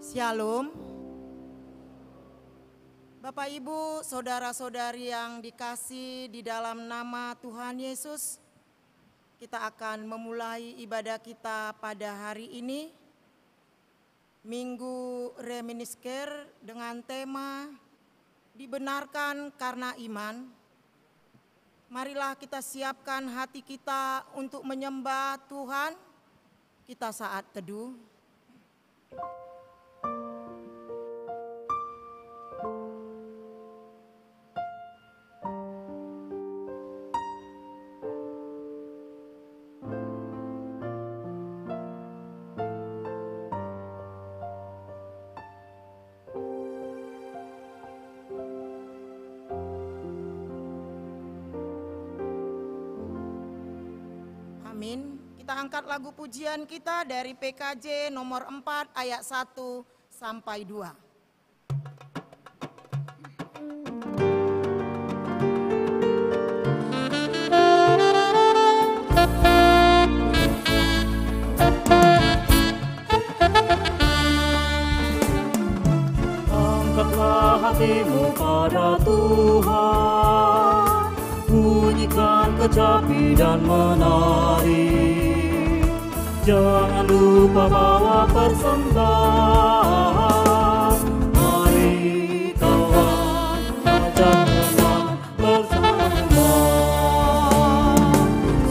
Shalom. Bapak Ibu, saudara-saudari yang dikasihi di dalam nama Tuhan Yesus, kita akan memulai ibadah kita pada hari ini, Minggu Reminiscer, dengan tema Dibenarkan Karena Iman. Marilah kita siapkan hati kita untuk menyembah Tuhan. Kita saat teduh. Amin. Kita angkat lagu pujian kita dari PKJ nomor 4 ayat 1 sampai 2. Angkatlah hatimu pada Tuhan, bunyikan kecapi dan menari. Jangan lupa bawa persembahan. Mari kawan, ajak teman bersama.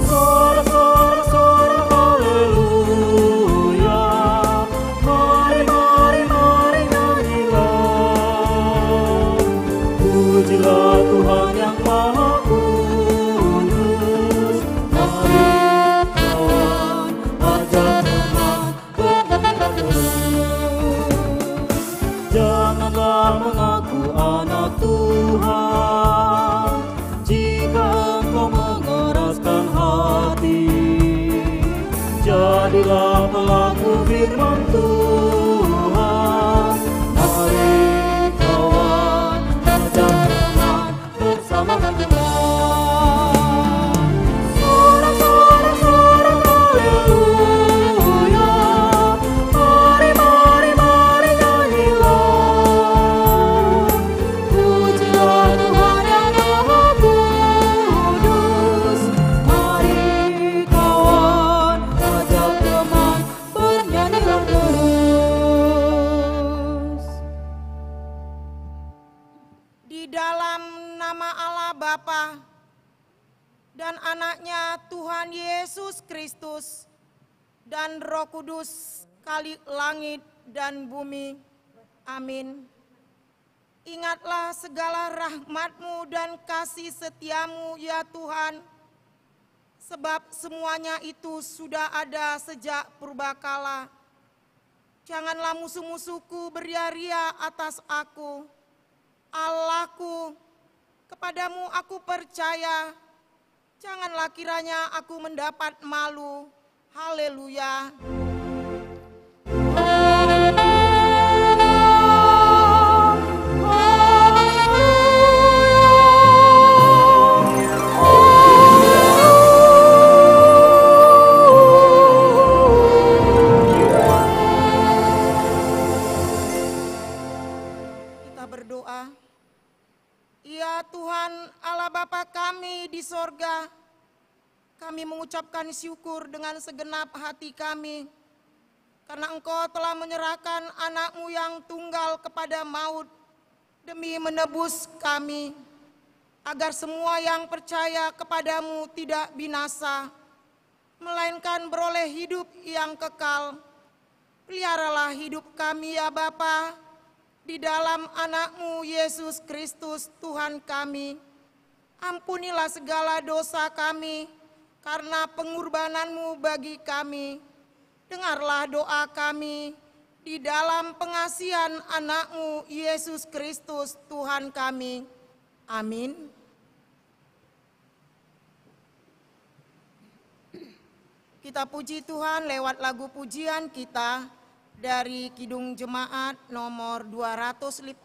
Sorak-sorak haleluya. Mari nyanyilah. Pujilah Tuhan yang Maha Kudus. Mari kawan, ajak teman bernyanyi terus. Janganlah mengaku anak Tuhan jika engkau mengeraskan hati. Jadilah pelaku firman Tuhan. Mari kawan, ajak teman bersama Tuhan. Sorak-sorak haleluya. Mari nyanyilah. Pujilah Tuhan yang Maha Kudus. Mari kawan, ajak teman bernyanyilah terus. Di dalam nama Allah Bapa dan anaknya Tuhan Yesus Kristus dan Roh Kudus, Khalik langit dan bumi. Amin. Ingatlah segala rahmat-Mu dan kasih setia-Mu ya Tuhan, sebab semuanya itu sudah ada sejak purbakala. Janganlah musuh-musuhku beria-ria atas aku. Allahku, kepadamu aku percaya, janganlah kiranya aku mendapat malu. Haleluya. Kita berdoa. Ya Tuhan Allah Bapa kami di sorga, kami mengucapkan syukur dengan segenap hati kami, karena Engkau telah menyerahkan anak-Mu yang tunggal kepada maut demi menebus kami, agar semua yang percaya kepadamu tidak binasa, melainkan beroleh hidup yang kekal. Peliharalah hidup kami ya Bapa, di dalam anak-Mu Yesus Kristus Tuhan kami. Ampunilah segala dosa kami, karena pengorbanan-Mu bagi kami. Dengarlah doa kami, di dalam pengasihan anak-Mu Yesus Kristus Tuhan kami. Amin. Kita puji Tuhan lewat lagu pujian kita dari Kidung Jemaat nomor 285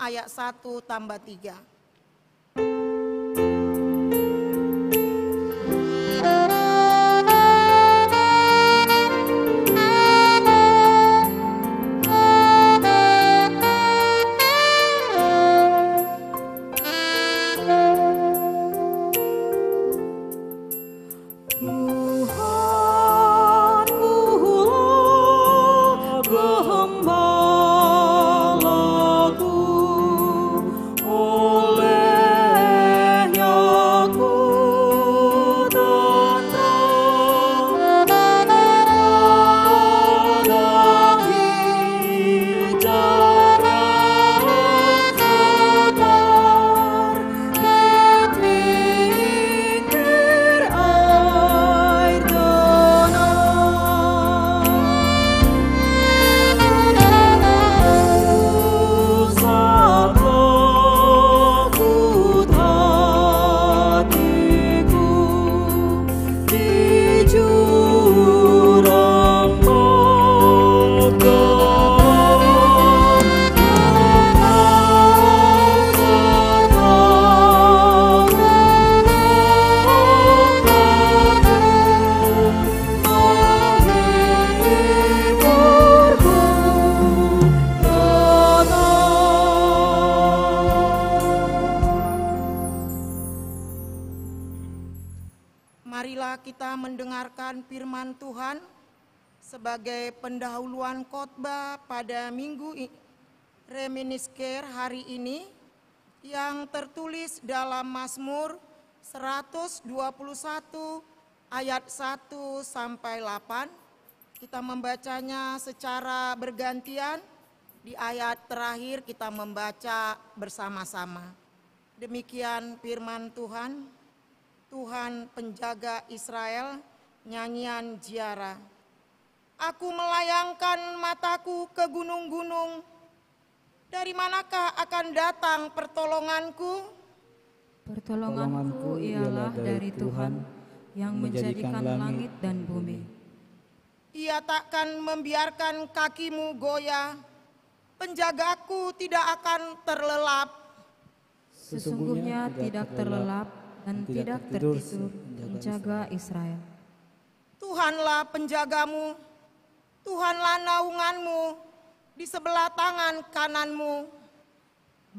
ayat 1 tambah 3. Tuhan kulah gembalaku, olehnya ku tenang, padang hijau segar, di pinggir air tenang. Takut hatiku di jurang megah, Marilah kita mendengarkan firman Tuhan sebagai pendahuluan khotbah pada Minggu Reminiscer hari ini yang tertulis dalam Mazmur 121 ayat 1 sampai 8. Kita membacanya secara bergantian. Di ayat terakhir kita membaca bersama-sama. Demikian firman Tuhan. Tuhan penjaga Israel, nyanyian Ziarah. Aku melayangkan mataku ke gunung-gunung. Dari manakah akan datang pertolonganku? Pertolonganku ialah dari Tuhan yang menjadikan langit dan bumi. Ia takkan membiarkan kakimu goyah. Penjagaku tidak akan terlelap. Sesungguhnya tidak terlelap dan tidak tertidur menjaga Israel. Tuhanlah penjagamu, Tuhanlah naunganmu di sebelah tangan kananmu.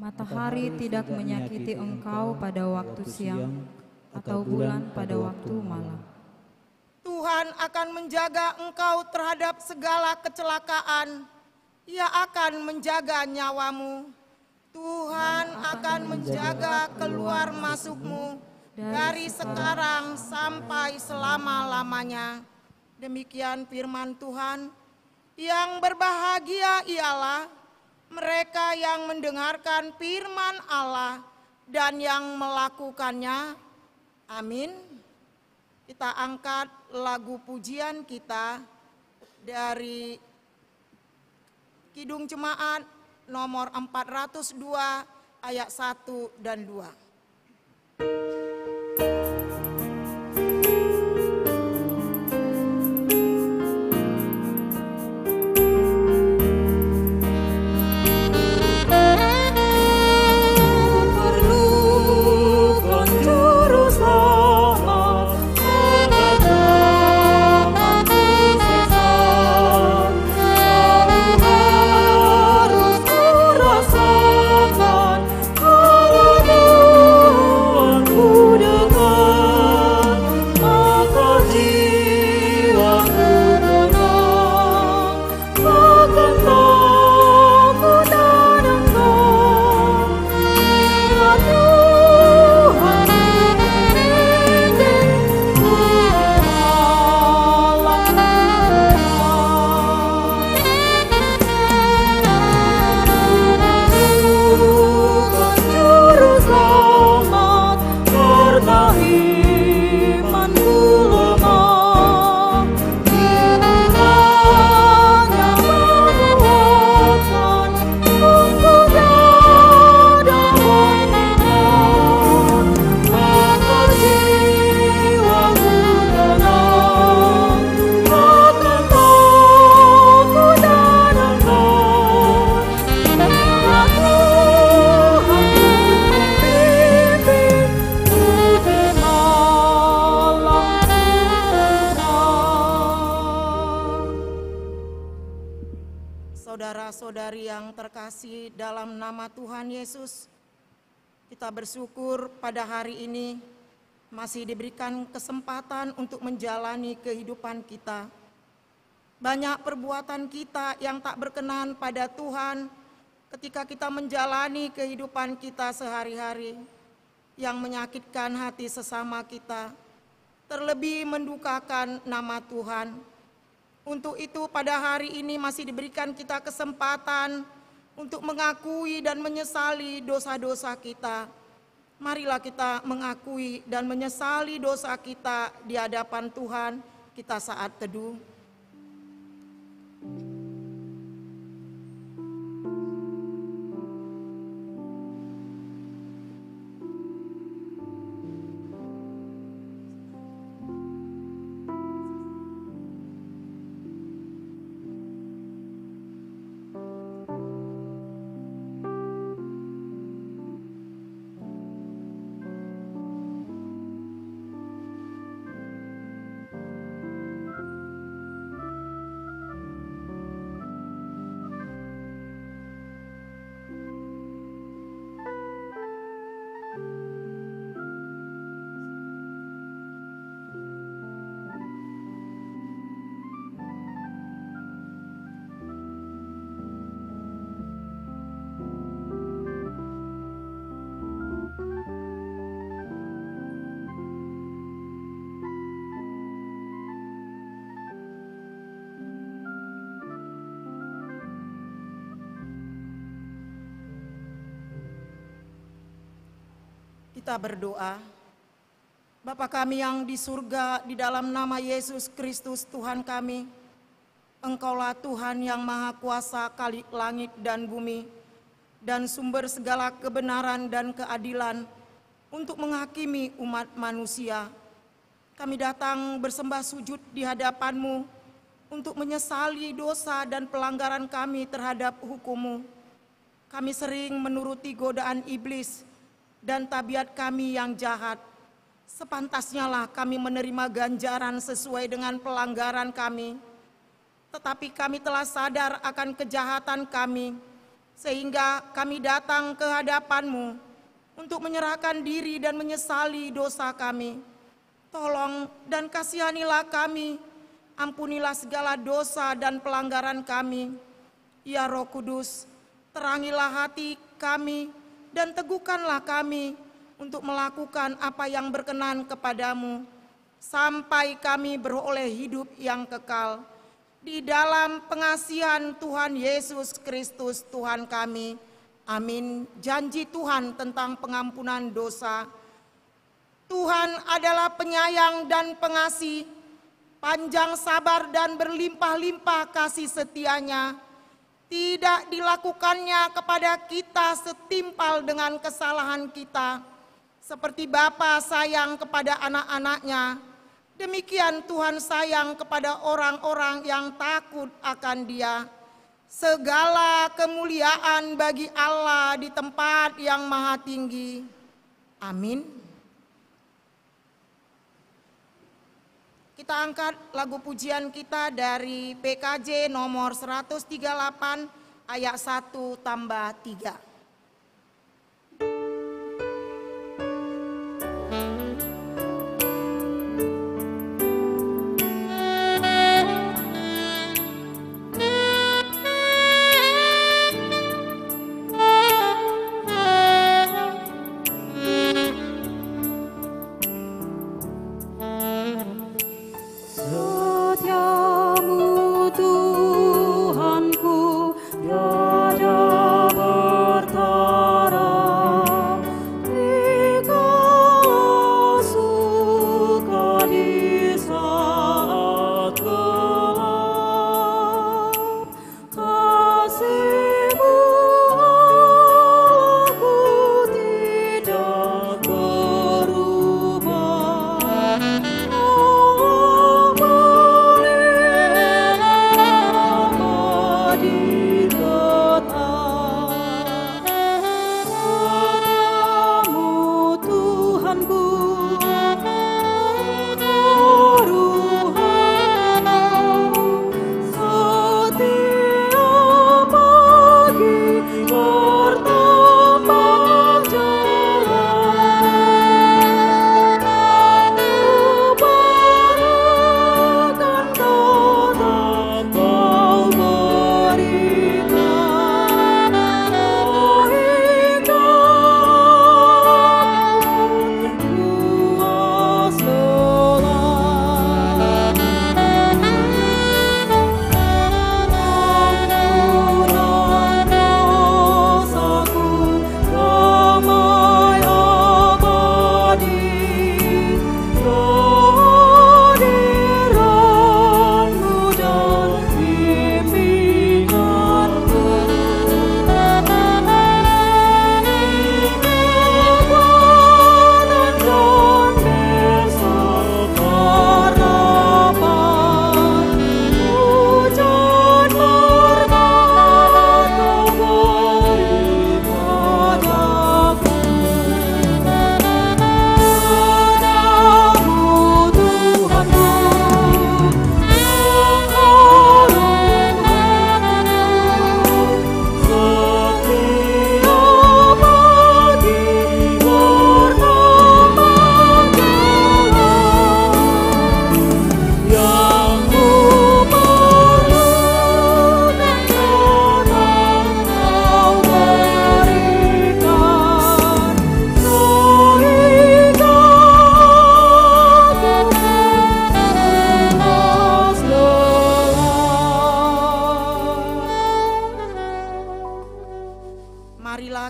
Matahari tidak menyakiti engkau pada waktu siang atau bulan pada waktu malam. Tuhan akan menjaga engkau terhadap segala kecelakaan. Ia akan menjaga nyawamu. Tuhan akan menjaga keluar masukmu dari sekarang sampai selama-lamanya. Demikian firman Tuhan. Yang berbahagia ialah mereka yang mendengarkan firman Allah dan yang melakukannya. Amin. Kita angkat lagu pujian kita dari Kidung Jemaat nomor 402 ayat 1 dan 2. Saudara-saudari yang terkasih dalam nama Tuhan Yesus, kita bersyukur pada hari ini masih diberikan kesempatan untuk menjalani kehidupan kita. Banyak perbuatan kita yang tak berkenan pada Tuhan ketika kita menjalani kehidupan kita sehari-hari, yang menyakitkan hati sesama kita, terlebih mendukakan nama Tuhan. Untuk itu pada hari ini masih diberikan kita kesempatan untuk mengakui dan menyesali dosa-dosa kita. Marilah kita mengakui dan menyesali dosa kita di hadapan Tuhan kita saat teduh. Kita berdoa. Bapa kami yang di surga, di dalam nama Yesus Kristus Tuhan kami, Engkaulah Tuhan yang Maha Kuasa Khalik langit dan bumi, dan sumber segala kebenaran dan keadilan untuk menghakimi umat manusia. Kami datang bersembah sujud di hadapan-Mu untuk menyesali dosa dan pelanggaran kami terhadap hukum-Mu. Kami sering menuruti godaan iblis dan tabiat kami yang jahat. Sepantasnya lah kami menerima ganjaran sesuai dengan pelanggaran kami. Tetapi kami telah sadar akan kejahatan kami, sehingga kami datang ke hadapan-Mu untuk menyerahkan diri dan menyesali dosa kami. Tolong dan kasihanilah kami, ampunilah segala dosa dan pelanggaran kami. Ya Roh Kudus, terangilah hati kami, dan teguhkanlah kami untuk melakukan apa yang berkenan kepadamu, sampai kami beroleh hidup yang kekal. Di dalam pengasihan Tuhan Yesus Kristus Tuhan kami. Amin. Janji Tuhan tentang pengampunan dosa. Tuhan adalah penyayang dan pengasih, panjang sabar dan berlimpah-limpah kasih setianya. Tidak dilakukannya kepada kita setimpal dengan kesalahan kita. Seperti Bapa sayang kepada anak-anaknya, demikian Tuhan sayang kepada orang-orang yang takut akan Dia. Segala kemuliaan bagi Allah di tempat yang maha tinggi. Amin. Kita angkat lagu pujian kita dari PKJ nomor 138 ayat 1 tambah 3. Setiamu Tuhanku, Raja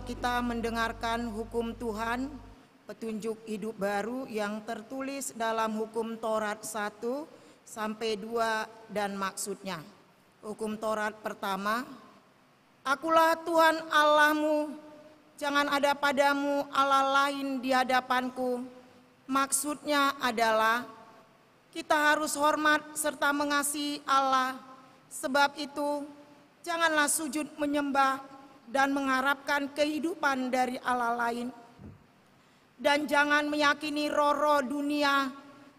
kita mendengarkan hukum Tuhan, petunjuk hidup baru yang tertulis dalam hukum Taurat 1 sampai 2 dan maksudnya. Hukum Taurat pertama, Akulah Tuhan Allahmu, jangan ada padamu Allah lain di hadapanku. Maksudnya adalah kita harus hormat serta mengasihi Allah. Sebab itu, janganlah sujud menyembah dan mengharapkan kehidupan dari Allah lain. Dan jangan meyakini roh-roh dunia,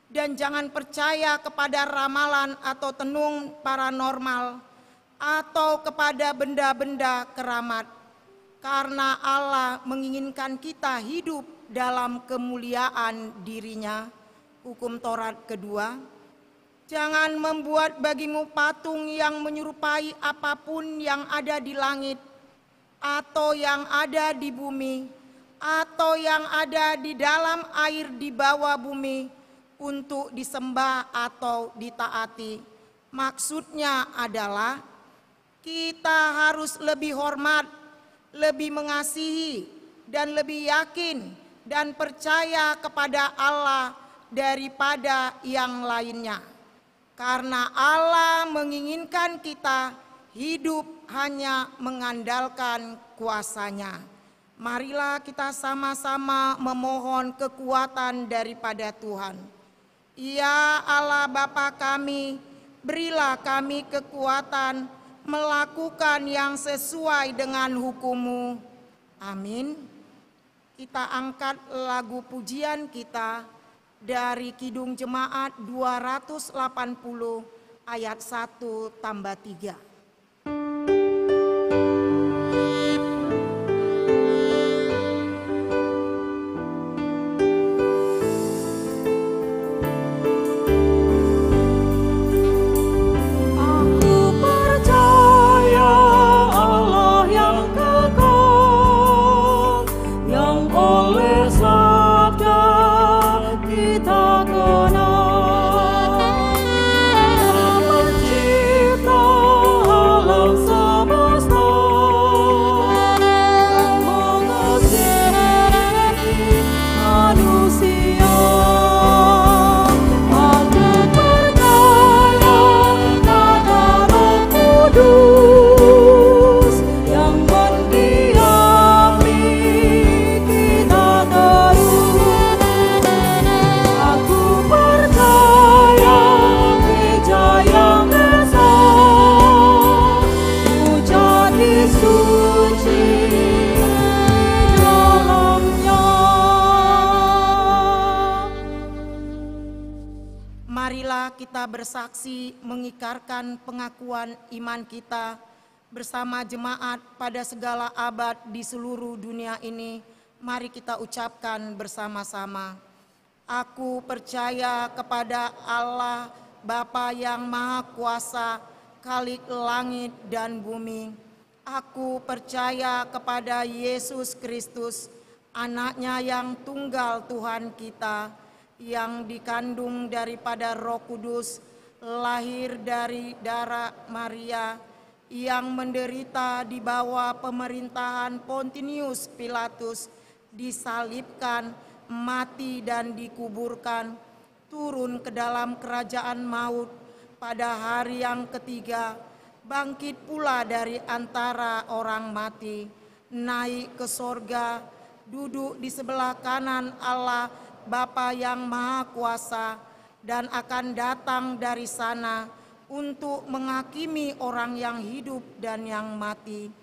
dan jangan percaya kepada ramalan atau tenung paranormal, atau kepada benda-benda keramat. Karena Allah menginginkan kita hidup dalam kemuliaan dirinya. Hukum Taurat kedua, jangan membuat bagimu patung yang menyerupai apapun yang ada di langit, atau yang ada di bumi, atau yang ada di dalam air di bawah bumi, untuk disembah atau ditaati. Maksudnya adalah kita harus lebih hormat, lebih mengasihi, dan lebih yakin dan percaya kepada Allah daripada yang lainnya. Karena Allah menginginkan kita hidup hanya mengandalkan kuasa-Nya. Marilah kita sama-sama memohon kekuatan daripada Tuhan. Ya Allah Bapa kami, berilah kami kekuatan melakukan yang sesuai dengan hukum-Mu. Amin. Kita angkat lagu pujian kita dari Kidung Jemaat 280 ayat 1 tambah 3. Bersaksi mengikarkan pengakuan iman kita bersama jemaat pada segala abad di seluruh dunia ini. Mari kita ucapkan bersama-sama. Aku percaya kepada Allah Bapa yang Maha Kuasa, Khalik langit dan bumi. Aku percaya kepada Yesus Kristus, Anak-Nya yang tunggal Tuhan kita, yang dikandung daripada Roh Kudus, lahir dari darah Maria, yang menderita di bawah pemerintahan Pontius Pilatus, disalibkan, mati dan dikuburkan, turun ke dalam kerajaan maut, pada hari yang ketiga bangkit pula dari antara orang mati, naik ke sorga, duduk di sebelah kanan Allah Bapa yang Maha Kuasa, dan akan datang dari sana untuk menghakimi orang yang hidup dan yang mati.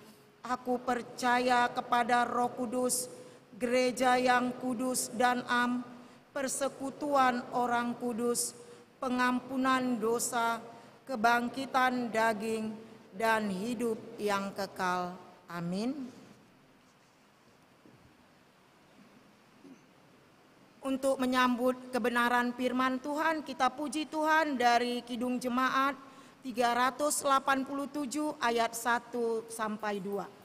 Aku percaya kepada Roh Kudus, gereja yang kudus dan am, persekutuan orang kudus, pengampunan dosa, kebangkitan daging, dan hidup yang kekal. Amin. Untuk menyambut kebenaran firman Tuhan, kita puji Tuhan dari Kidung Jemaat 387 ayat 1 sampai 2.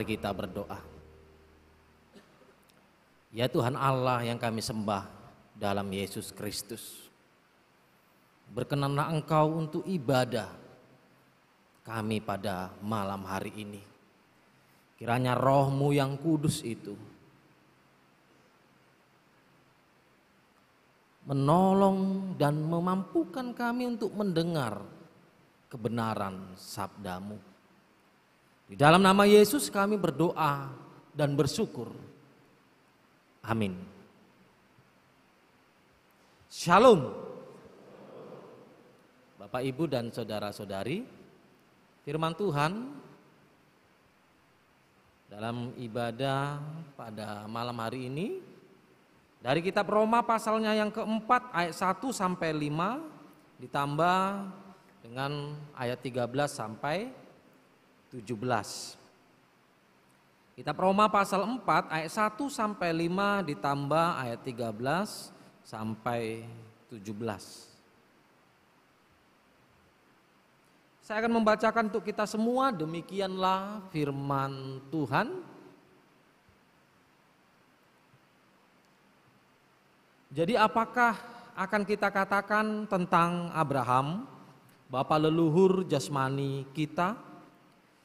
Mari kita berdoa. Ya Tuhan Allah yang kami sembah dalam Yesus Kristus, berkenanlah Engkau untuk ibadah kami pada malam hari ini. Kiranya Roh-Mu yang kudus itu menolong dan memampukan kami untuk mendengar kebenaran sabda-Mu. Di dalam nama Yesus kami berdoa dan bersyukur. Amin. Shalom. Bapak, Ibu, dan saudara-saudari, firman Tuhan dalam ibadah pada malam hari ini dari kitab Roma pasalnya yang keempat ayat 1 sampai 5 ditambah dengan ayat 13 sampai 17. Kitab Roma pasal 4 ayat 1 sampai 5 ditambah ayat 13 sampai 17. Saya akan membacakan untuk kita semua, demikianlah firman Tuhan. Jadi apakah akan kita katakan tentang Abraham, bapa leluhur jasmani kita?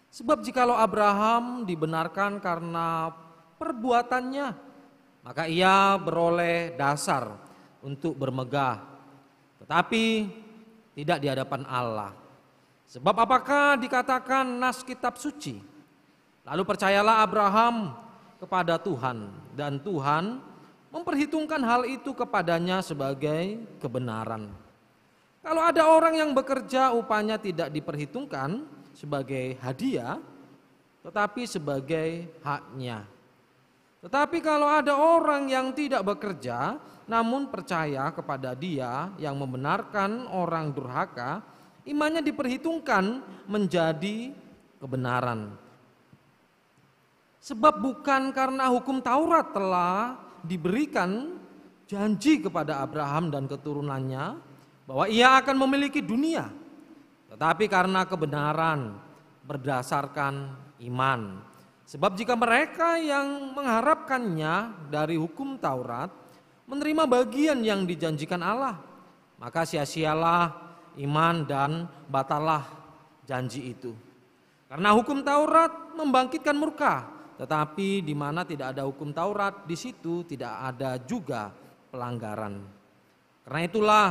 Sebab jikalau Abraham dibenarkan karena perbuatannya, maka ia beroleh dasar untuk bermegah, tetapi tidak di hadapan Allah. Sebab apakah dikatakan nas kitab suci? Lalu percayalah Abraham kepada Tuhan, dan Tuhan memperhitungkan hal itu kepadanya sebagai kebenaran. Kalau ada orang yang bekerja, upahnya tidak diperhitungkan sebagai hadiah, tetapi sebagai haknya. Tetapi kalau ada orang yang tidak bekerja, namun percaya kepada Dia yang membenarkan orang durhaka, imannya diperhitungkan menjadi kebenaran. Sebab bukan karena hukum Taurat telah diberikan janji kepada Abraham dan keturunannya bahwa ia akan memiliki dunia, tetapi karena kebenaran berdasarkan iman. Sebab jika mereka yang mengharapkannya dari hukum Taurat menerima bagian yang dijanjikan Allah, maka sia-sialah iman dan batallah janji itu. Karena hukum Taurat membangkitkan murka, tetapi di mana tidak ada hukum Taurat, di situ tidak ada juga pelanggaran. Karena itulah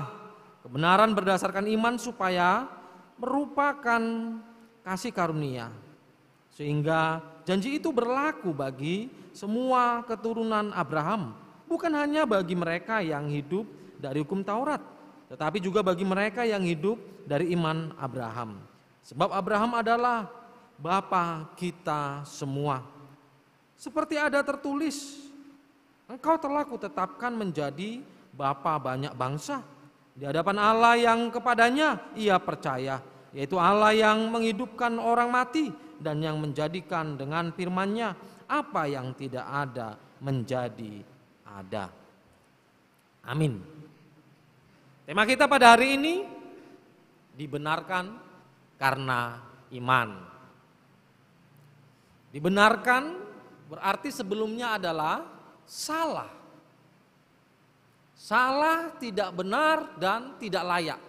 kebenaran berdasarkan iman supaya merupakan kasih karunia, sehingga janji itu berlaku bagi semua keturunan Abraham, bukan hanya bagi mereka yang hidup dari hukum Taurat, tetapi juga bagi mereka yang hidup dari iman Abraham. Sebab Abraham adalah bapa kita semua. Seperti ada tertulis, engkau telah kutetapkan menjadi bapa banyak bangsa di hadapan Allah yang kepadanya ia percaya, yaitu Allah yang menghidupkan orang mati dan yang menjadikan dengan firman-Nya apa yang tidak ada menjadi ada. Amin. Tema kita pada hari ini dibenarkan karena iman. Dibenarkan berarti sebelumnya adalah salah. Salah, tidak benar, dan tidak layak.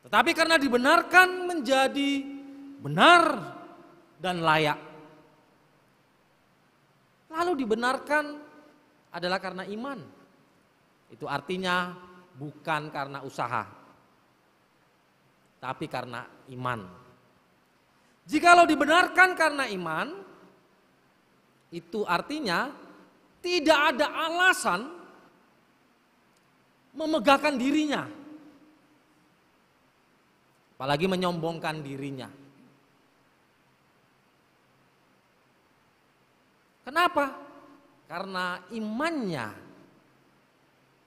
Tetapi karena dibenarkan menjadi benar dan layak. Lalu dibenarkan adalah karena iman. Itu artinya bukan karena usaha, tapi karena iman. Jikalau dibenarkan karena iman, itu artinya tidak ada alasan memegahkan dirinya, apalagi menyombongkan dirinya. Kenapa? Karena imannya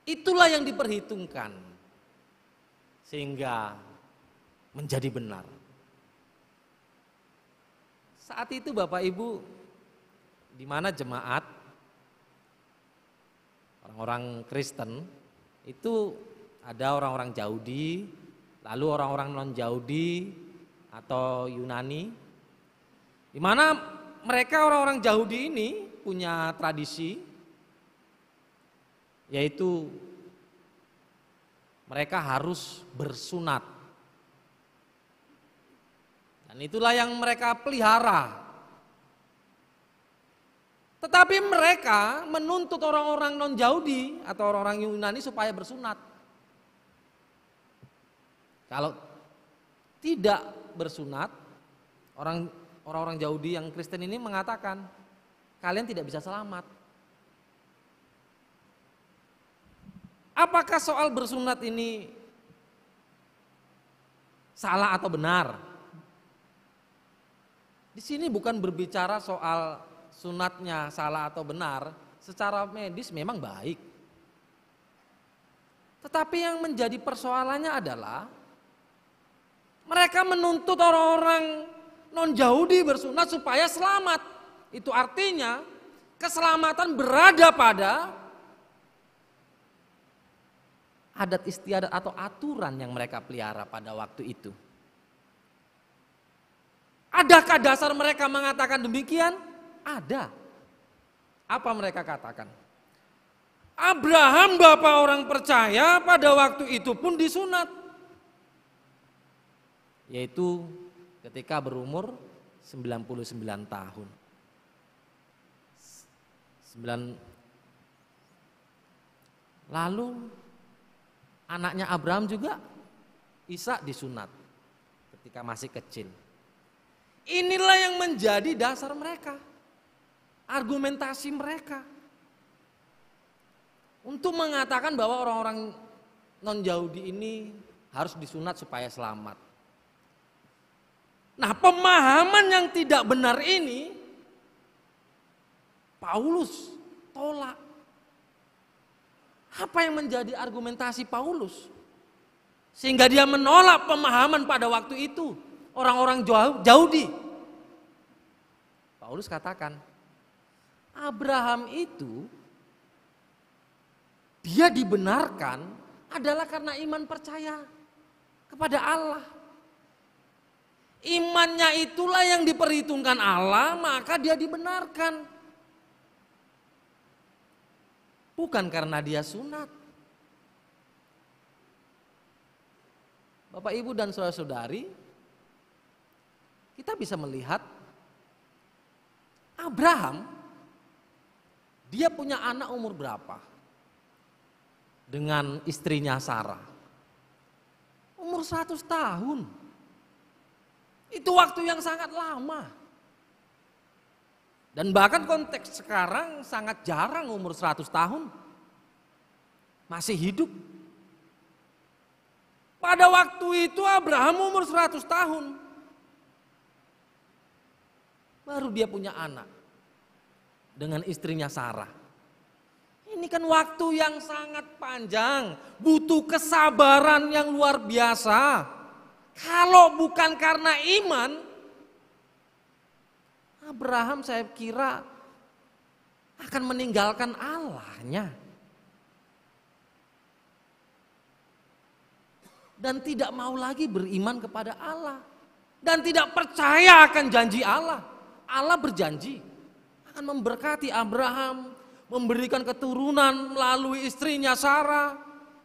itulah yang diperhitungkan sehingga menjadi benar. Saat itu Bapak Ibu, di mana jemaat orang-orang Kristen itu ada orang-orang Yahudi, lalu orang-orang non-Yahudi atau Yunani, di mana mereka orang-orang Yahudi ini punya tradisi, yaitu mereka harus bersunat. Dan itulah yang mereka pelihara. Tetapi mereka menuntut orang-orang non-Yahudi atau orang-orang Yunani supaya bersunat. Kalau tidak bersunat, orang-orang Yahudi yang Kristen ini mengatakan, kalian tidak bisa selamat. Apakah soal bersunat ini salah atau benar? Di sini bukan berbicara soal sunatnya salah atau benar, secara medis memang baik. Tetapi yang menjadi persoalannya adalah mereka menuntut orang-orang non-Yahudi bersunat supaya selamat. Itu artinya keselamatan berada pada adat istiadat atau aturan yang mereka pelihara pada waktu itu. Adakah dasar mereka mengatakan demikian? Ada. Apa mereka katakan? Abraham bapak orang percaya pada waktu itu pun disunat. Yaitu ketika berumur 99 tahun. Lalu anaknya Abraham juga Ishak disunat ketika masih kecil. Inilah yang menjadi dasar mereka. Argumentasi mereka untuk mengatakan bahwa orang-orang non-Yahudi ini harus disunat supaya selamat. Nah, pemahaman yang tidak benar ini Paulus tolak. Apa yang menjadi argumentasi Paulus sehingga dia menolak pemahaman pada waktu itu orang-orang Yahudi? Paulus katakan, Abraham itu dia dibenarkan adalah karena iman percaya kepada Allah. Imannya itulah yang diperhitungkan Allah, maka dia dibenarkan. Bukan karena dia sunat. Bapak, Ibu, dan saudara-saudari, kita bisa melihat Abraham, dia punya anak umur berapa? Dengan istrinya Sarah. Umur 100 tahun. Itu waktu yang sangat lama. Dan bahkan konteks sekarang sangat jarang umur 100 tahun. Masih hidup. Pada waktu itu Abraham umur 100 tahun. Baru dia punya anak. Dengan istrinya Sarah. Ini kan waktu yang sangat panjang, butuh kesabaran yang luar biasa. Kalau bukan karena iman, Abraham saya kira akan meninggalkan Allahnya. Dan tidak mau lagi beriman kepada Allah. Dan tidak percaya akan janji Allah. Allah berjanji akan memberkati Abraham, memberikan keturunan melalui istrinya Sarah,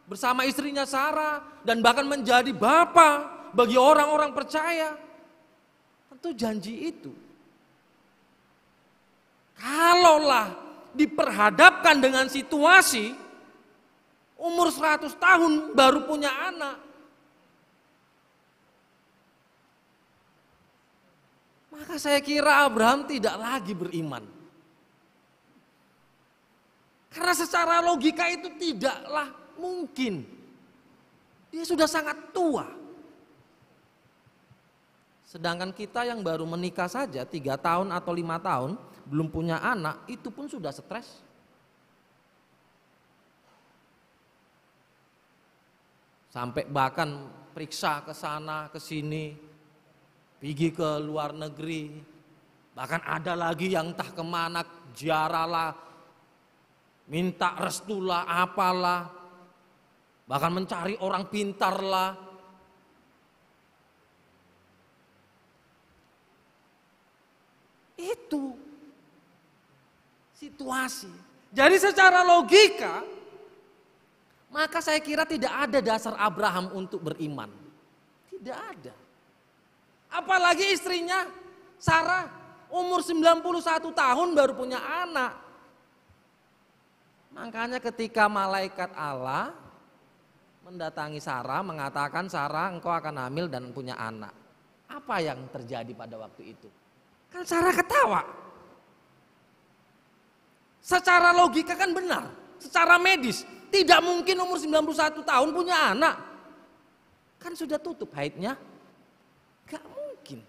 bersama istrinya Sarah, dan bahkan menjadi bapa bagi orang-orang percaya. Tentu janji itu, kalaulah diperhadapkan dengan situasi umur 100 tahun baru punya anak, maka saya kira Abraham tidak lagi beriman. Karena secara logika itu tidaklah mungkin. Dia sudah sangat tua. Sedangkan kita yang baru menikah saja 3 tahun atau 5 tahun, belum punya anak, itu pun sudah stres. Sampai bahkan periksa ke sana, ke sini, pergi ke luar negeri. Bahkan ada lagi yang entah kemana, ziarah lah, minta restulah, apalah, bahkan mencari orang pintar lah. Itu situasi. Jadi secara logika, maka saya kira tidak ada dasar Abraham untuk beriman. Tidak ada. Apalagi istrinya Sarah umur 91 tahun baru punya anak. Makanya ketika malaikat Allah mendatangi Sarah, mengatakan, Sarah engkau akan hamil dan punya anak. Apa yang terjadi pada waktu itu? Kan Sarah ketawa. Secara logika kan benar, secara medis tidak mungkin umur 91 tahun punya anak. Kan sudah tutup haidnya. Gak mungkin.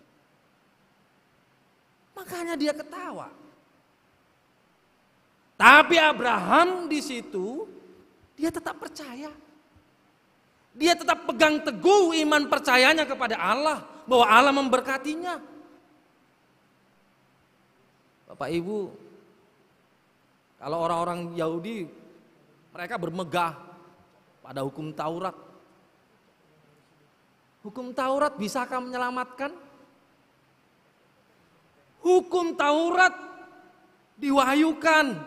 Makanya dia ketawa. Tapi Abraham di situ dia tetap percaya. Dia tetap pegang teguh iman percayanya kepada Allah, bahwa Allah memberkatinya. Bapak Ibu, kalau orang-orang Yahudi mereka bermegah pada hukum Taurat. Hukum Taurat bisakah menyelamatkan? Hukum Taurat diwahyukan.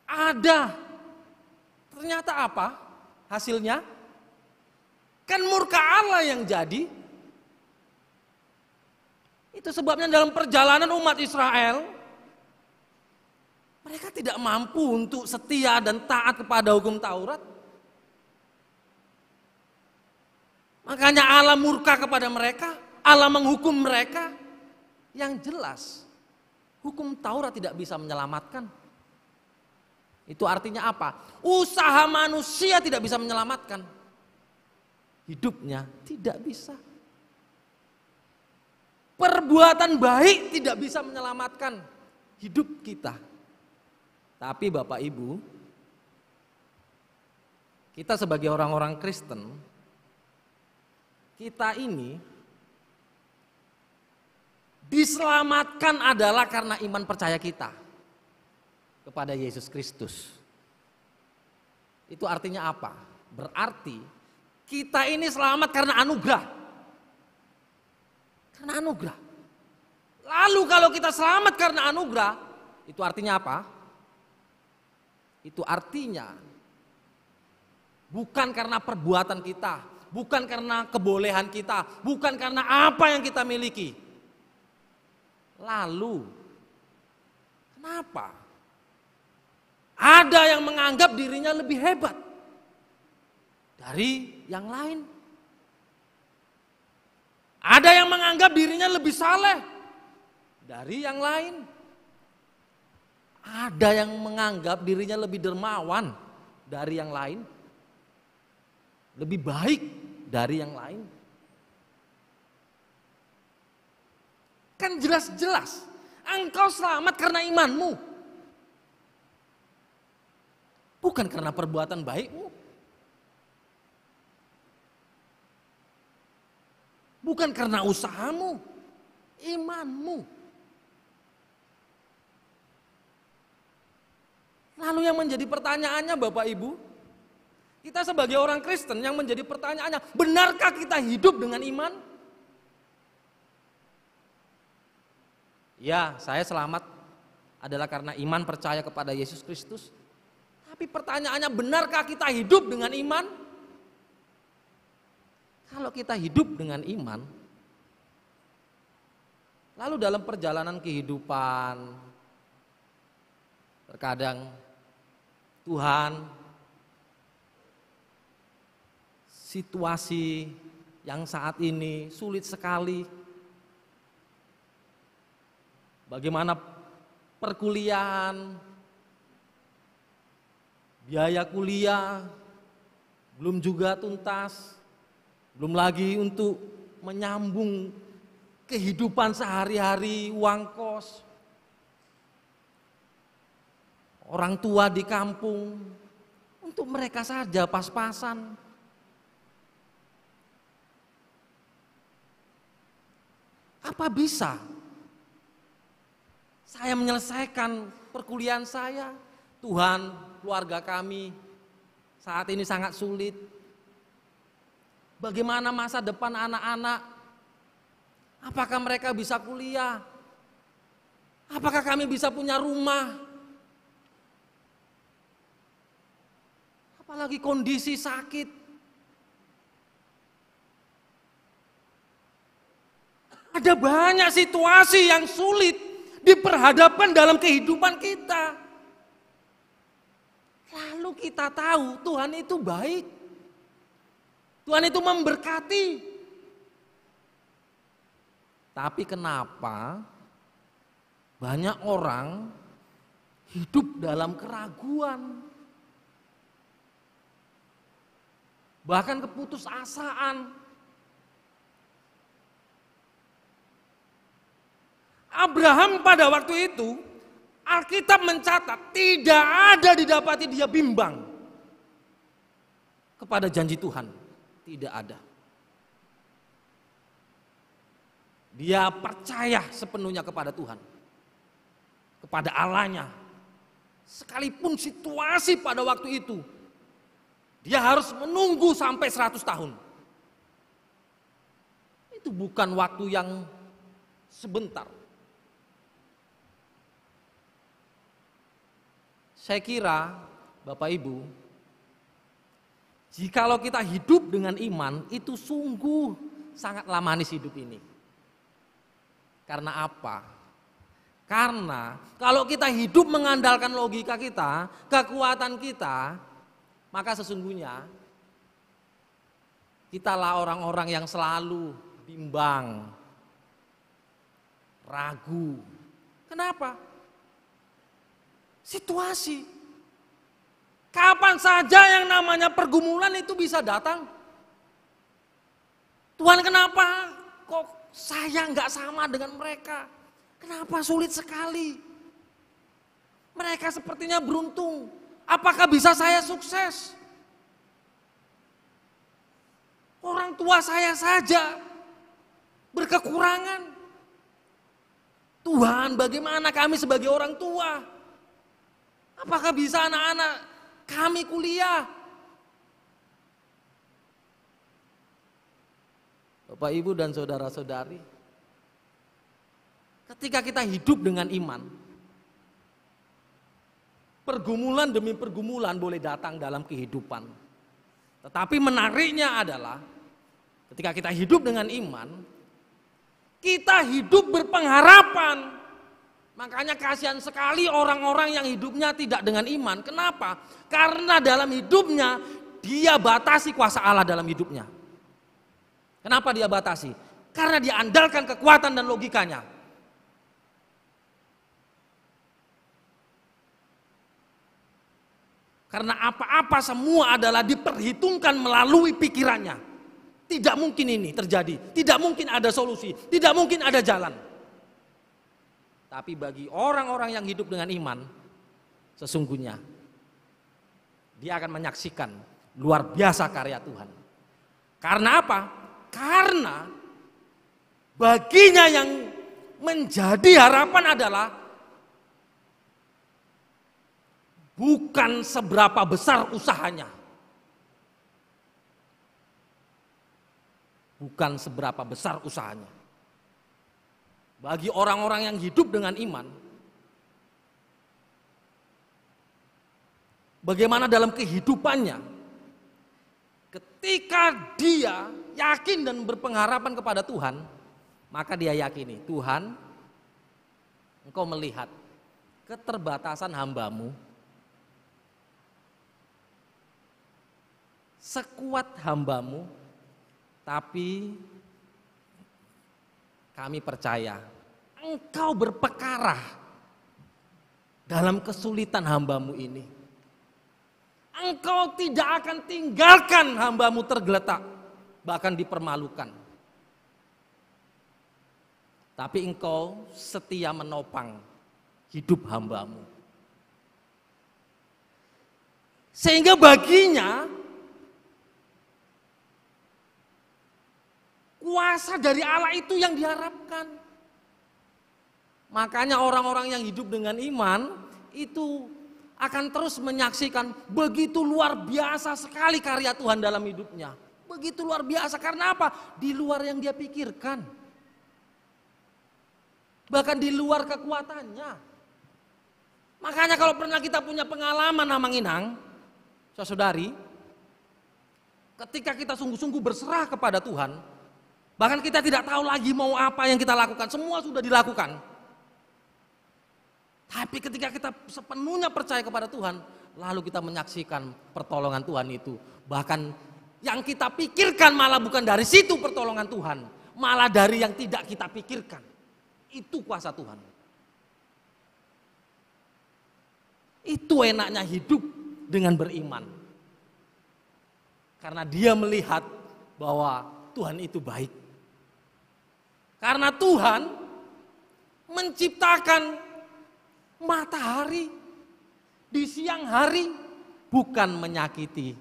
Ada. Ternyata apa hasilnya? Kan murka Allah yang jadi. Itu sebabnya dalam perjalanan umat Israel, mereka tidak mampu untuk setia dan taat kepada hukum Taurat. Makanya Allah murka kepada mereka, Allah menghukum mereka. Yang jelas, hukum Taurat tidak bisa menyelamatkan. Itu artinya apa? Usaha manusia tidak bisa menyelamatkan. Hidupnya tidak bisa. Perbuatan baik tidak bisa menyelamatkan hidup kita. Tapi Bapak Ibu, kita sebagai orang-orang Kristen, kita ini diselamatkan adalah karena iman percaya kita kepada Yesus Kristus. Itu artinya apa? Berarti kita ini selamat karena anugerah. Karena anugerah. Lalu kalau kita selamat karena anugerah, itu artinya apa? Itu artinya bukan karena perbuatan kita, bukan karena kebolehan kita, bukan karena apa yang kita miliki. Lalu, kenapa? Ada yang menganggap dirinya lebih hebat dari yang lain. Ada yang menganggap dirinya lebih saleh dari yang lain. Ada yang menganggap dirinya lebih dermawan dari yang lain. Lebih baik dari yang lain. Kan jelas-jelas engkau selamat karena imanmu. Bukan karena perbuatan baikmu. Bukan karena usahamu, imanmu. Lalu yang menjadi pertanyaannya Bapak Ibu, kita sebagai orang Kristen yang menjadi pertanyaannya, benarkah kita hidup dengan iman? Ya, saya selamat adalah karena iman percaya kepada Yesus Kristus. Tapi pertanyaannya, benarkah kita hidup dengan iman? Kalau kita hidup dengan iman, lalu dalam perjalanan kehidupan, terkadang Tuhan situasi yang saat ini sulit sekali. Bagaimana perkuliahan, biaya kuliah belum juga tuntas. Belum lagi untuk menyambung kehidupan sehari-hari, uang kos. Orang tua di kampung, untuk mereka saja pas-pasan. Apa bisa saya menyelesaikan perkuliahan saya? Tuhan, keluarga kami saat ini sangat sulit. Bagaimana masa depan anak-anak? Apakah mereka bisa kuliah? Apakah kami bisa punya rumah? Apalagi kondisi sakit. Ada banyak situasi yang sulit diperhadapkan dalam kehidupan kita. Lalu kita tahu Tuhan itu baik. Tuhan itu memberkati. Tapi kenapa banyak orang hidup dalam keraguan, bahkan keputusasaan? Abraham pada waktu itu, Alkitab mencatat tidak ada didapati dia bimbang kepada janji Tuhan. Tidak ada. Dia percaya sepenuhnya kepada Tuhan, kepada Allahnya. Sekalipun situasi pada waktu itu, dia harus menunggu sampai 100 tahun. Itu bukan waktu yang sebentar. Saya kira Bapak Ibu, jikalau kita hidup dengan iman, itu sungguh sangatlah manis hidup ini. Karena apa? Karena kalau kita hidup mengandalkan logika kita, kekuatan kita, maka sesungguhnya kitalah orang-orang yang selalu bimbang, ragu. Kenapa? Situasi. Kapan saja yang namanya pergumulan itu bisa datang. Tuhan, kenapa kok saya nggak sama dengan mereka? Kenapa sulit sekali? Mereka sepertinya beruntung. Apakah bisa saya sukses? Orang tua saya saja berkekurangan. Tuhan, bagaimana kami sebagai orang tua? Apakah bisa anak-anak kami kuliah? Bapak, Ibu, dan saudara-saudari, ketika kita hidup dengan iman, pergumulan demi pergumulan boleh datang dalam kehidupan. Tetapi menariknya adalah ketika kita hidup dengan iman, kita hidup berpengharapan. Makanya kasihan sekali orang-orang yang hidupnya tidak dengan iman. Kenapa? Karena dalam hidupnya dia batasi kuasa Allah dalam hidupnya. Kenapa dia batasi? Karena dia andalkan kekuatan dan logikanya. Karena apa-apa semua adalah diperhitungkan melalui pikirannya. Tidak mungkin ini terjadi, tidak mungkin ada solusi, tidak mungkin ada jalan. Tapi bagi orang-orang yang hidup dengan iman, sesungguhnya dia akan menyaksikan luar biasa karya Tuhan. Karena apa? Karena baginya yang menjadi harapan adalah bukan seberapa besar usahanya. Bukan seberapa besar usahanya. Bagi orang-orang yang hidup dengan iman, bagaimana dalam kehidupannya, ketika dia yakin dan berpengharapan kepada Tuhan, maka dia yakini, Tuhan, Engkau melihat keterbatasan hamba-Mu, sekuat hamba-Mu, tapi kami percaya Engkau berperkara dalam kesulitan hamba-Mu ini. Engkau tidak akan tinggalkan hamba-Mu tergeletak, bahkan dipermalukan. Tapi Engkau setia menopang hidup hamba-Mu. Sehingga baginya kuasa dari Allah itu yang diharapkan. Makanya orang-orang yang hidup dengan iman itu akan terus menyaksikan begitu luar biasa sekali karya Tuhan dalam hidupnya. Begitu luar biasa, karena apa? Di luar yang dia pikirkan. bahkan di luar kekuatannya. Makanya kalau pernah kita punya pengalaman Amang Inang, saudari, ketika kita sungguh-sungguh berserah kepada Tuhan, bahkan kita tidak tahu lagi mau apa yang kita lakukan, semua sudah dilakukan. Tapi ketika kita sepenuhnya percaya kepada Tuhan, lalu kita menyaksikan pertolongan Tuhan itu. Bahkan yang kita pikirkan malah bukan dari situ pertolongan Tuhan, malah dari yang tidak kita pikirkan. Itu kuasa Tuhan. Itu enaknya hidup dengan beriman. Karena dia melihat bahwa Tuhan itu baik. Karena Tuhan menciptakan matahari di siang hari, bukan menyakiti.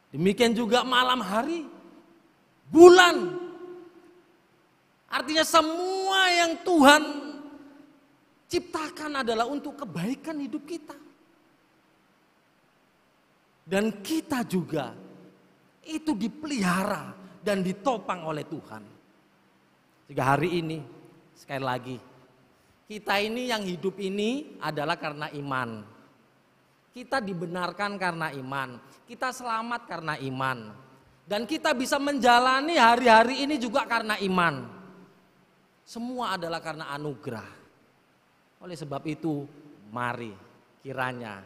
Demikian juga malam hari, bulan. Artinya semua yang Tuhan ciptakan adalah untuk kebaikan hidup kita. Dan kita juga itu dipelihara dan ditopang oleh Tuhan. Sehingga hari ini, sekali lagi, kita ini yang hidup ini adalah karena iman. Kita dibenarkan karena iman. Kita selamat karena iman. Dan kita bisa menjalani hari-hari ini juga karena iman. Semua adalah karena anugerah. Oleh sebab itu, mari kiranya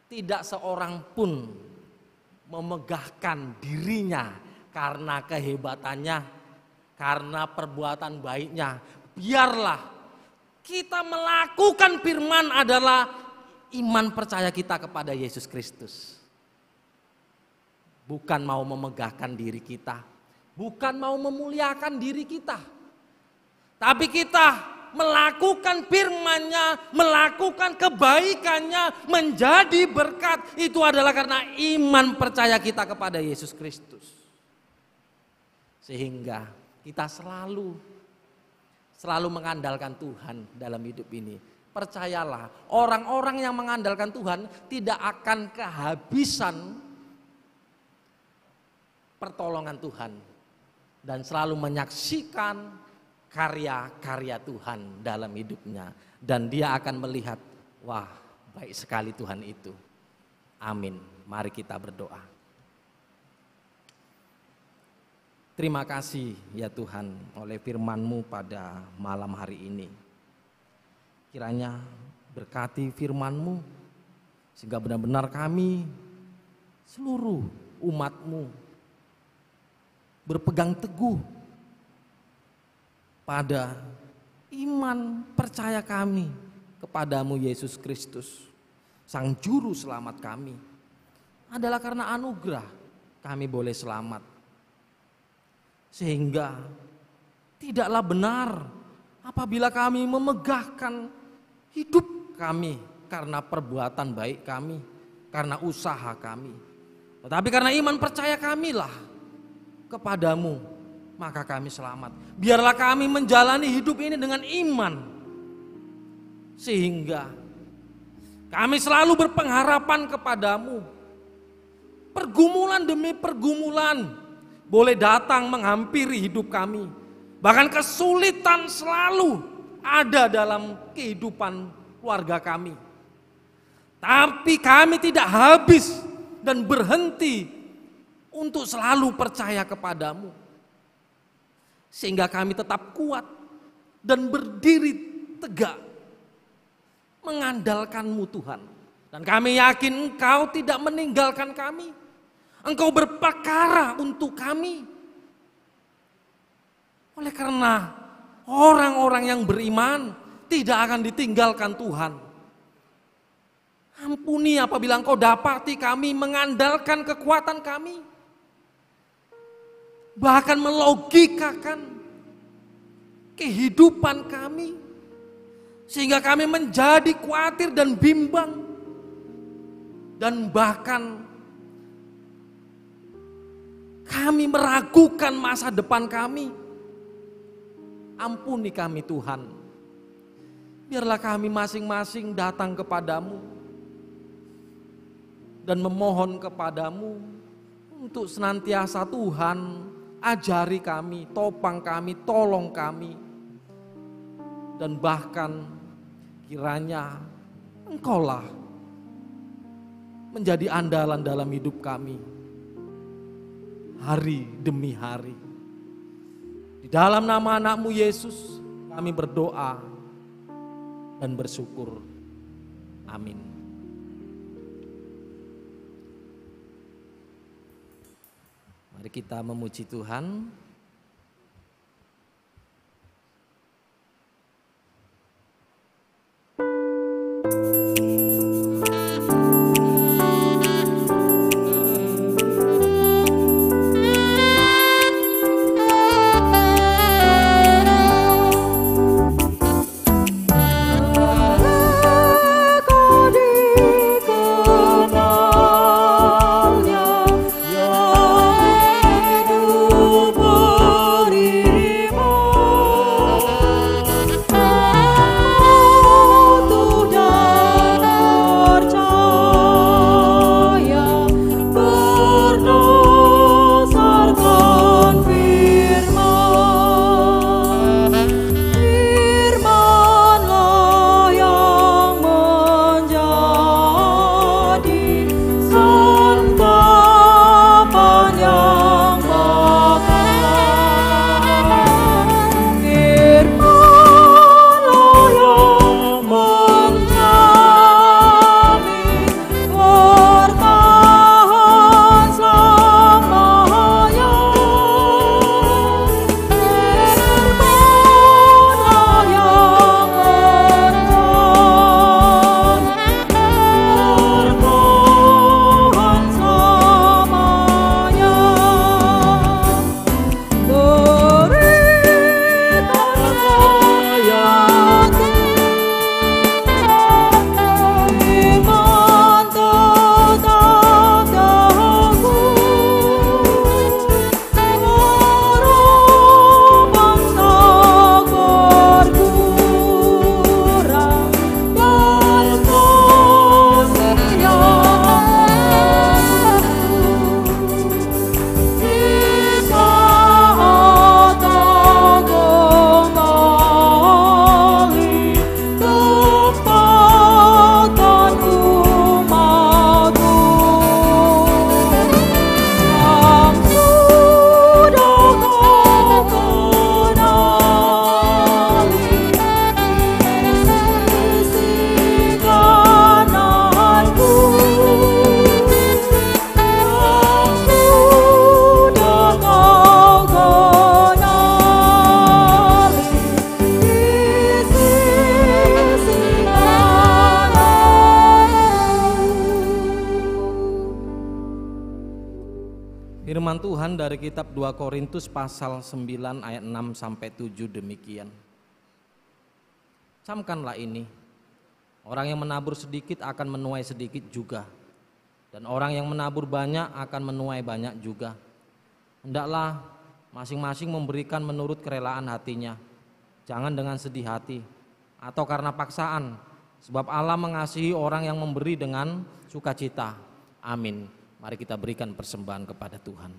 tidak seorang pun memegahkan dirinya karena kehebatannya, karena perbuatan baiknya. Biarlah kita melakukan firman adalah iman percaya kita kepada Yesus Kristus. Bukan mau memegahkan diri kita, bukan mau memuliakan diri kita. Tapi kita melakukan firman-Nya, melakukan kebaikannya, menjadi berkat. Itu adalah karena iman percaya kita kepada Yesus Kristus. Sehingga kita selalu mengandalkan Tuhan dalam hidup ini. Percayalah, orang-orang yang mengandalkan Tuhan tidak akan kehabisan pertolongan Tuhan. Dan selalu menyaksikan karya-karya Tuhan dalam hidupnya. Dan dia akan melihat, wah baik sekali Tuhan itu. Amin. Mari kita berdoa. Terima kasih ya Tuhan oleh firman-Mu pada malam hari ini. Kiranya berkati firman-Mu sehingga benar-benar kami seluruh umat-Mu berpegang teguh pada iman percaya kami kepadamu Yesus Kristus, Sang Juru Selamat kami. Adalah karena anugerah kami boleh selamat. Sehingga tidaklah benar apabila kami memegahkan hidup kami karena perbuatan baik kami, karena usaha kami. Tetapi karena iman percaya kamilah kepadamu, maka kami selamat. Biarlah kami menjalani hidup ini dengan iman. Sehingga kami selalu berpengharapan kepadamu. Pergumulan demi pergumulan boleh datang menghampiri hidup kami. Bahkan kesulitan selalu ada dalam kehidupan keluarga kami. Tapi kami tidak habis dan berhenti untuk selalu percaya kepadamu. Sehingga kami tetap kuat dan berdiri tegak mengandalkan-Mu Tuhan. Dan kami yakin Engkau tidak meninggalkan kami. Engkau berperkara untuk kami. Oleh karena orang-orang yang beriman tidak akan ditinggalkan Tuhan. Ampuni apabila Engkau dapati kami mengandalkan kekuatan kami. Bahkan melogikakan kehidupan kami. Sehingga kami menjadi khawatir dan bimbang. Dan bahkan kami meragukan masa depan kami. Ampuni kami Tuhan. Biarlah kami masing-masing datang kepadamu. Dan memohon kepadamu untuk senantiasa Tuhan ajari kami, topang kami, tolong kami. dan bahkan kiranya Engkaulah menjadi andalan dalam hidup kami hari demi hari. Di dalam nama anak-Mu Yesus kami berdoa dan bersyukur. Amin. Mari kita memuji Tuhan. Firman Tuhan dari kitab 2 Korintus pasal 9 ayat 6 sampai 7 demikian. Camkanlah ini, orang yang menabur sedikit akan menuai sedikit juga, dan orang yang menabur banyak akan menuai banyak juga. Hendaklah masing-masing memberikan menurut kerelaan hatinya, jangan dengan sedih hati atau karena paksaan, sebab Allah mengasihi orang yang memberi dengan sukacita. Amin. Mari kita berikan persembahan kepada Tuhan.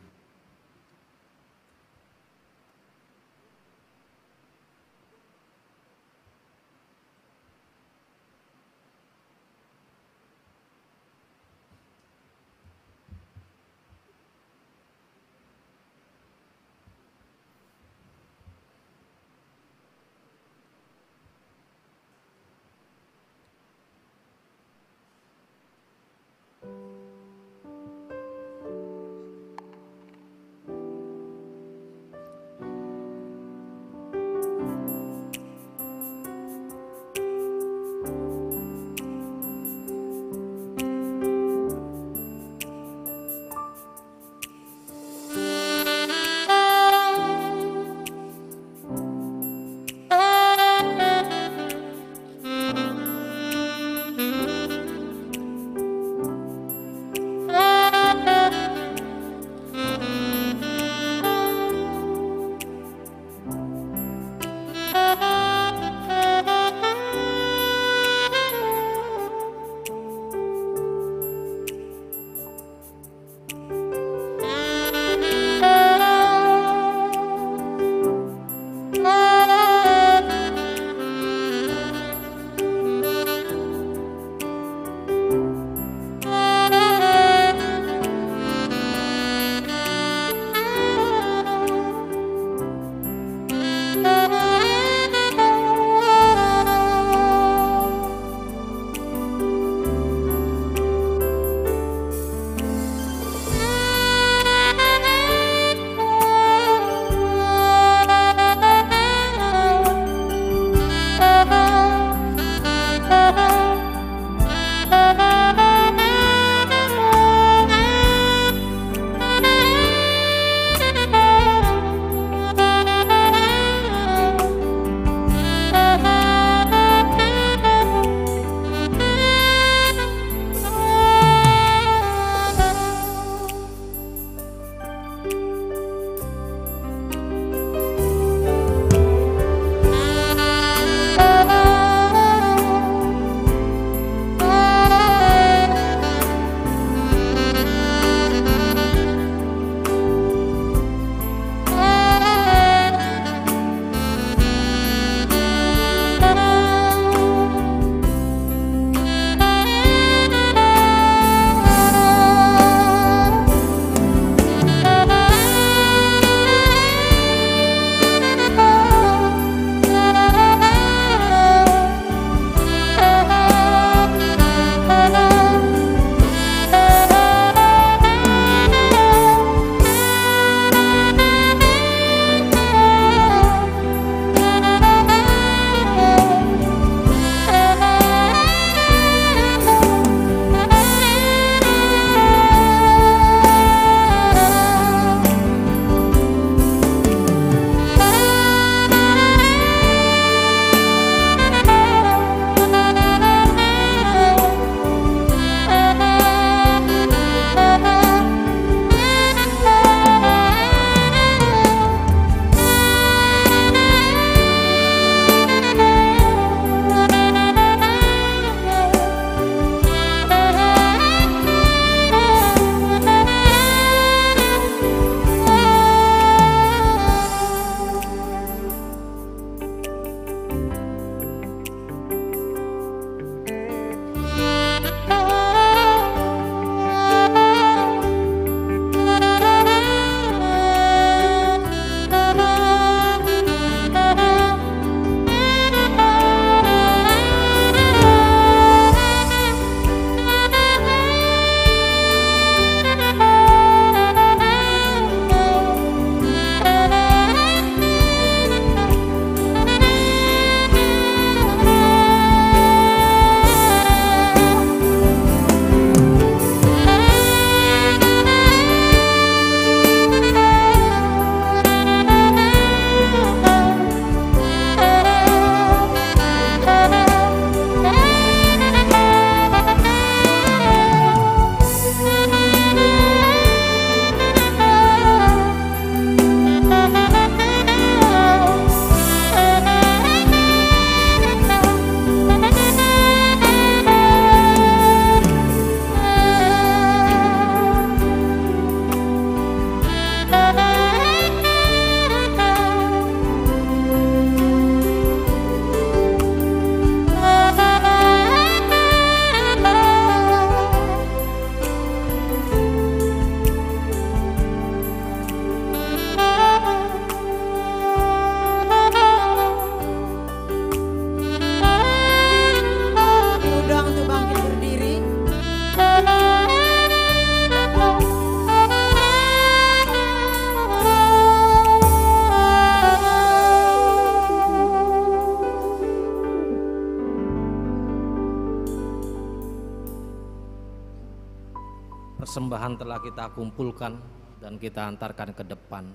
Persembahan telah kita kumpulkan dan kita antarkan ke depan.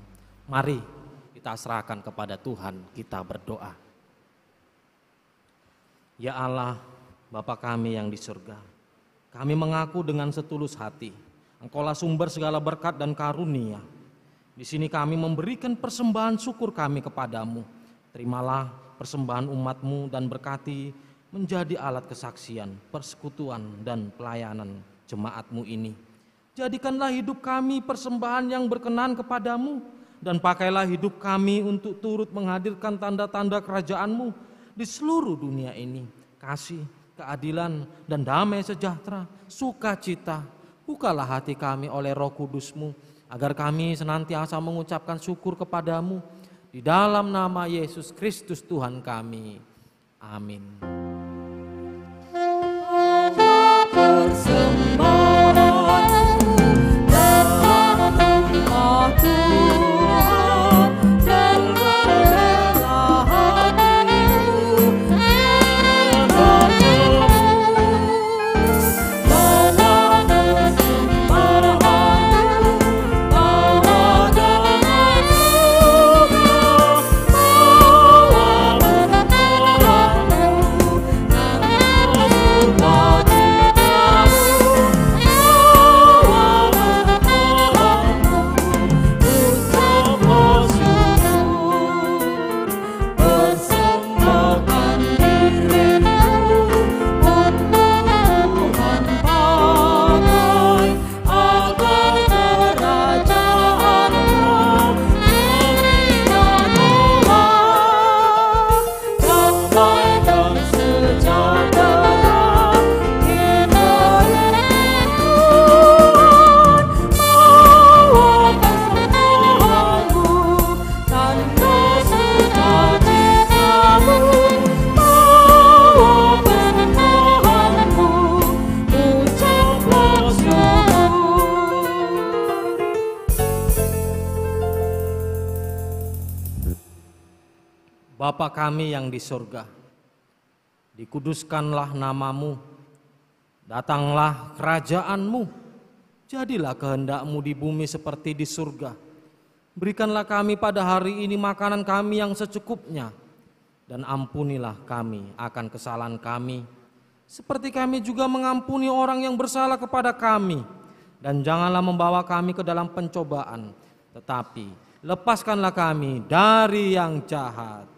Mari kita serahkan kepada Tuhan, kita berdoa. Ya Allah, Bapa kami yang di surga, kami mengaku dengan setulus hati, Engkaulah sumber segala berkat dan karunia. Di sini kami memberikan persembahan syukur kami kepadamu. Terimalah persembahan umat-Mu dan berkati menjadi alat kesaksian, persekutuan dan pelayanan jemaat-Mu ini. Jadikanlah hidup kami persembahan yang berkenan kepadamu, dan pakailah hidup kami untuk turut menghadirkan tanda-tanda kerajaan-Mu di seluruh dunia ini. Kasih, keadilan, dan damai sejahtera, sukacita. Bukalah hati kami oleh Roh Kudus-Mu, agar kami senantiasa mengucapkan syukur kepadamu. Di dalam nama Yesus Kristus Tuhan kami. Amin. Bapa kami yang di surga, dikuduskanlah nama-Mu, datanglah kerajaan-Mu, jadilah kehendak-Mu di bumi seperti di surga. Berikanlah kami pada hari ini makanan kami yang secukupnya, dan ampunilah kami akan kesalahan kami, seperti kami juga mengampuni orang yang bersalah kepada kami. Dan janganlah membawa kami ke dalam pencobaan, tetapi lepaskanlah kami dari yang jahat.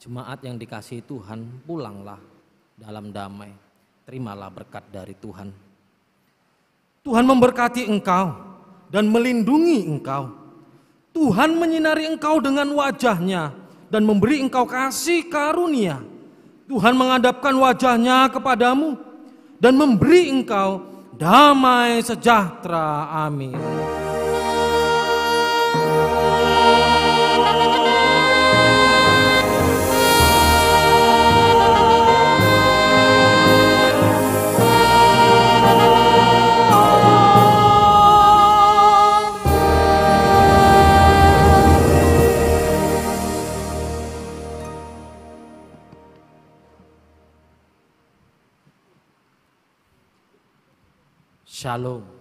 Jemaat yang dikasihi Tuhan, pulanglah dalam damai. Terimalah berkat dari Tuhan. Tuhan memberkati engkau dan melindungi engkau. Tuhan menyinari engkau dengan wajah-Nya dan memberi engkau kasih karunia. Tuhan menghadapkan wajah-Nya kepadamu dan memberi engkau damai sejahtera. Amin. Shalom.